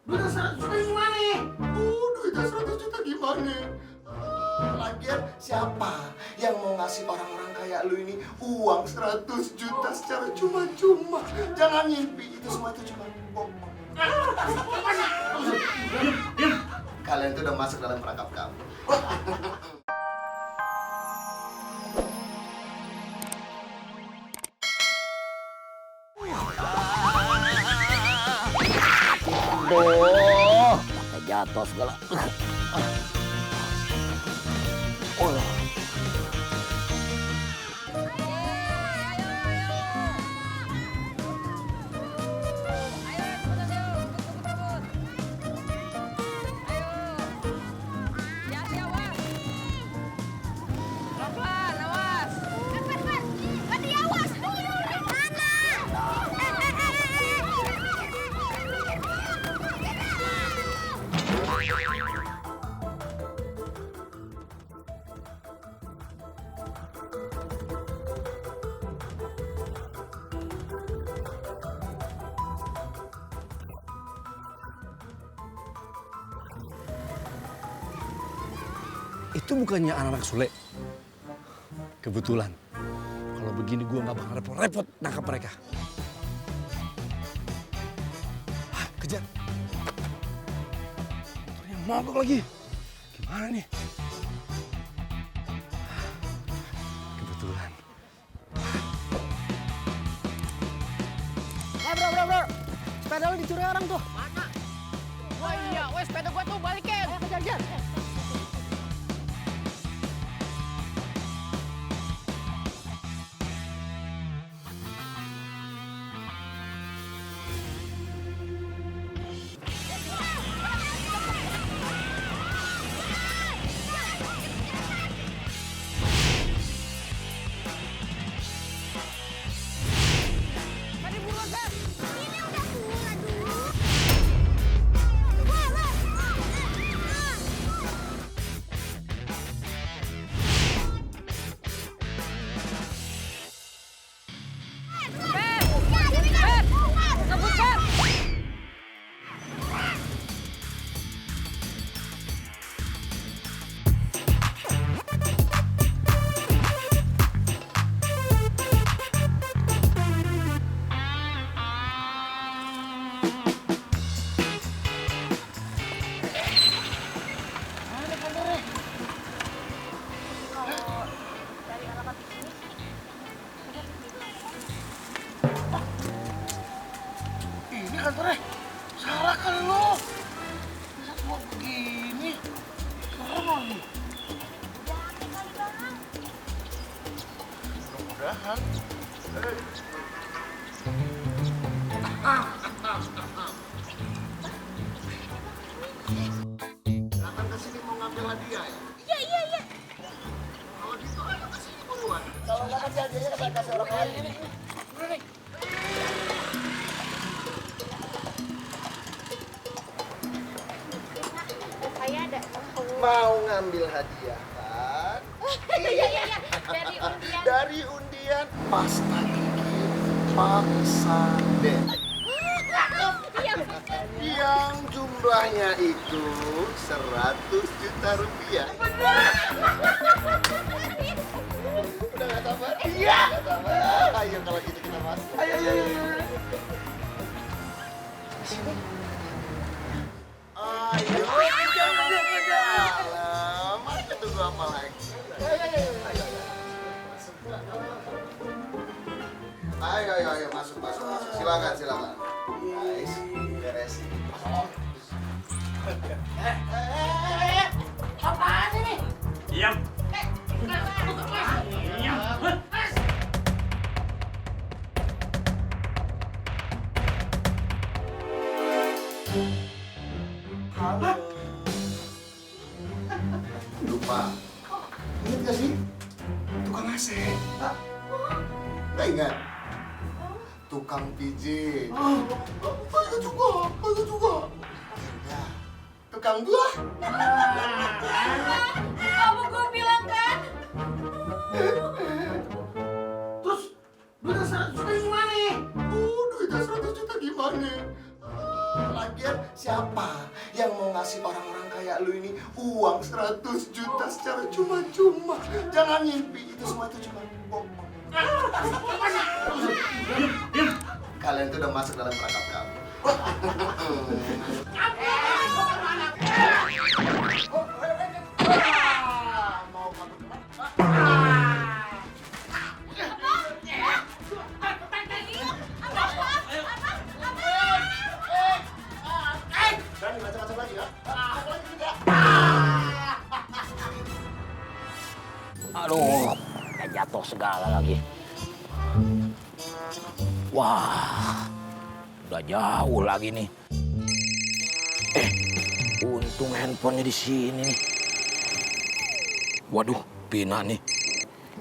Duitnya 100 juta gimana? Duitnya 100 juta gimana? Lagian siapa yang mau ngasih orang-orang kayak lu ini uang 100 juta secara cuma-cuma? Jangan ngimpi, itu semua itu cuma bohong. Kalian itu udah masuk dalam perangkap kamu. Aduh, pakai jatuh segala. Oh, itu bukannya anak-anak Sule. Kebetulan. Kalau begini gue nggak bakal repot-repot nangkap mereka. Ah, kejar. Motornya mogok lagi. Gimana nih? Ah, kebetulan. bro. Sepeda lu dicuri orang tuh. Mana? Wah iya, wes sepeda gua tuh balikin. Kejar. Tadi buruan, Fer. Ini udah pulang dulu. Ngebut, Fer. Ini kantornya. Salah kali lo. Bisa semua begini. Serem lagi. Mudah-mudahan. Datang ke sini mau ngambil hadiah ya? Iya. Kalau gitu ayo ke sini buruan. Kalau nggak kasih hadiahnya kita kasih orang lain. Ini. Saya ada. Mau ngambil hadiah kan? Iya. Dari undian. Dari undian pasta gigi paksa deh. Iya. Yang jumlahnya itu 100 juta rupiah. Udah gak sabar? Iya. Gak sabar. Ayo kalau gitu kita masuk. Ayo. Sini. Ayo kita masuk ke dalam. Ayo tunggu apa lagi? Ayo, masuk. Silakan. Guys, beresin. Apaan ini? Diam. Halo. Lupa. Ingat gak sih? Tukang AC. Nggak ingat? Tukang pijit. Saya juga. Indah. Tukang buah. Kamu gue bilang kan? Terus duitnya 100 juta gimana? Duitnya 100 juta gimana? Lagian siapa yang mau ngasih orang-orang kayak lu ini uang 100 juta secara cuma-cuma? Jangan ngimpi, itu semua itu cuma bohong. Kalian tuh udah masuk dalam perangkap kamu. Mau kabur kemana? Berani macam-macam lagi ya? Aku lagi juga. Aduh, kayak jatuh segala lagi. Wah, udah jauh lagi nih. Untung handphonenya di sini nih. Waduh, Pina nih.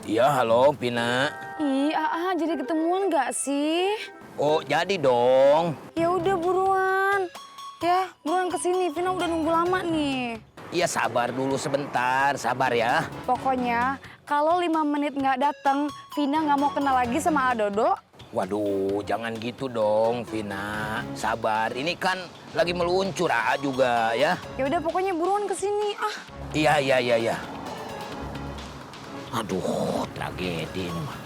Iya, halo Pina. Ih, jadi ketemuan nggak sih? Oh, jadi dong. Ya udah buruan. Ya, buruan kesini. Vina udah nunggu lama nih. Iya, sabar dulu sebentar, sabar ya. Pokoknya, kalau 5 menit nggak datang, Vina nggak mau kenal lagi sama Adodo. Waduh, jangan gitu dong, Vina. Sabar, ini kan lagi meluncur juga ya. Ya udah, pokoknya buruan kesini. Iya. Aduh, tragedi ini mah.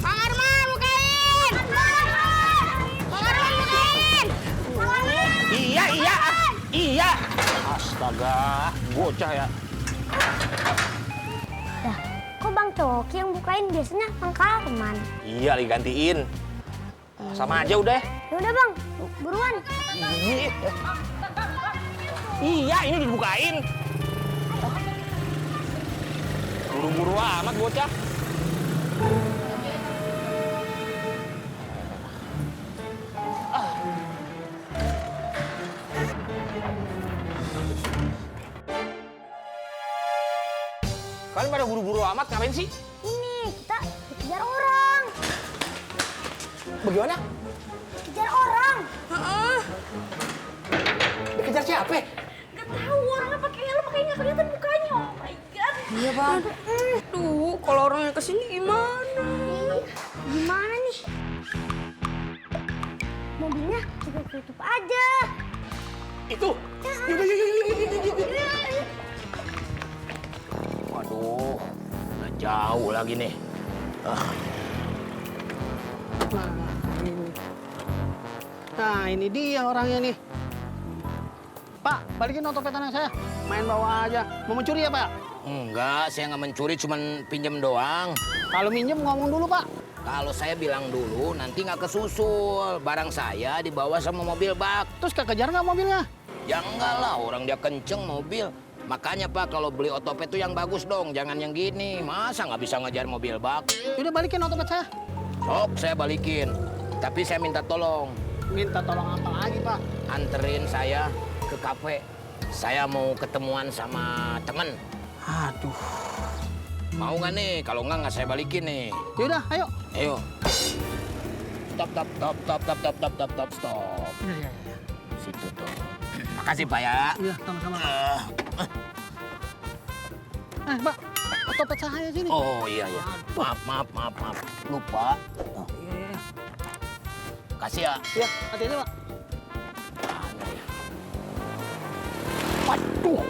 Bang Arman, bukain! Bang Arman, bukain! Bang Arman! Iya. Astaga, bocah ya. Kok Bang Coki yang bukain, biasanya Bang Karman. Iya, lagi gantiin. Sama aja udah. Ya udah Bang, buruan. Iya, ini dibukain. Buru-buru amat bocah. Kalian pada buru-buru amat ngapain sih? Ini kita dikejar orang. Bagaimana? Dikejar orang. Dikejar siapa? Gak tahu orangnya pakai helm, makanya nggak kelihatan mukanya. Oh my god. Iya, Bang. Duh, kalau orangnya kesini gimana? Gimana nih? Mobilnya kita tutup aja. Itu. Yuk. Waduh, udah jauh lagi nih. Nah, ini dia orangnya nih. Pak, balikin otopetannya saya. Main bawa aja. Mau mencuri ya, Pak? Enggak, saya nggak mencuri, cuman pinjam doang. Kalau minjem ngomong dulu, Pak. Kalau saya bilang dulu, nanti nggak kesusul. Barang saya dibawa sama mobil bak. Terus kekejar nggak mobilnya? Ya enggak lah, orang dia kenceng mobil. Makanya Pak, kalau beli otopet tuh yang bagus dong, jangan yang gini. Masa nggak bisa ngejar mobil bak? Udah balikin otopet saya. Sok, saya balikin. Tapi saya minta tolong, Minta tolong apa lagi, Pak? anterin saya ke kafe. Saya mau ketemuan sama temen. Aduh. Mau nggak nih? Kalau nggak saya balikin nih. Yaudah, ayo. Ayo. Stop. Iya. Situ tuh. Makasih Pak ya. Iya, sama-sama. Pak, otopet saya sini. Oh iya. Maaf. Lupa. Oh, Iya. kasih ya. Iya, hati-hati, Pak. Mana ya? Waduh.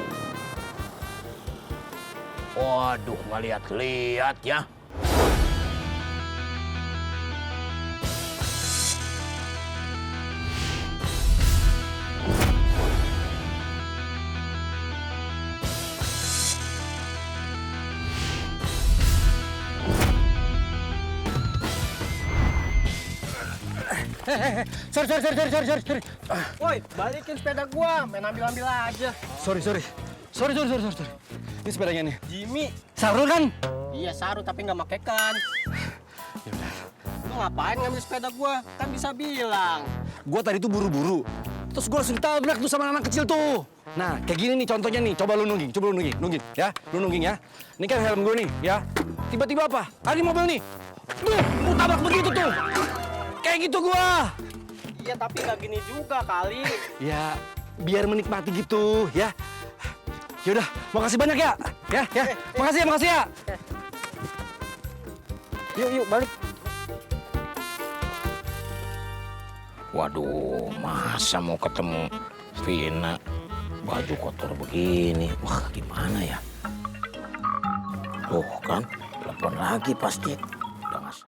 Waduh, nggak lihat ya. Sorry. Woi, balikin sepeda gua. Main ambil-ambil aja. Sorry. Ini sepedanya nih. Jimmy. Saru kan? Iya, Saru tapi nggak makekan. Ya udah. Lu ngapain ngambil sepeda gua? Kan bisa bilang. Gua tadi tuh buru-buru. Terus gua langsung ditabrak tuh sama anak kecil tuh. Nah, kayak gini nih contohnya nih. Coba lu nungging ya. Lu nungging ya. Ini kan helm gue nih, ya. Tiba-tiba apa? Ada mobil nih. Tuh, gua tabrak begitu tuh. Kayak gitu gua. Iya, tapi nggak gini juga kali. Ya, biar menikmati gitu, ya. Yaudah, makasih banyak ya. Ya. Makasih ya. Yuk, balik. Waduh, masa mau ketemu Vina baju kotor begini? Wah, gimana ya? Tuh kan, telepon lagi pasti. Udah nggak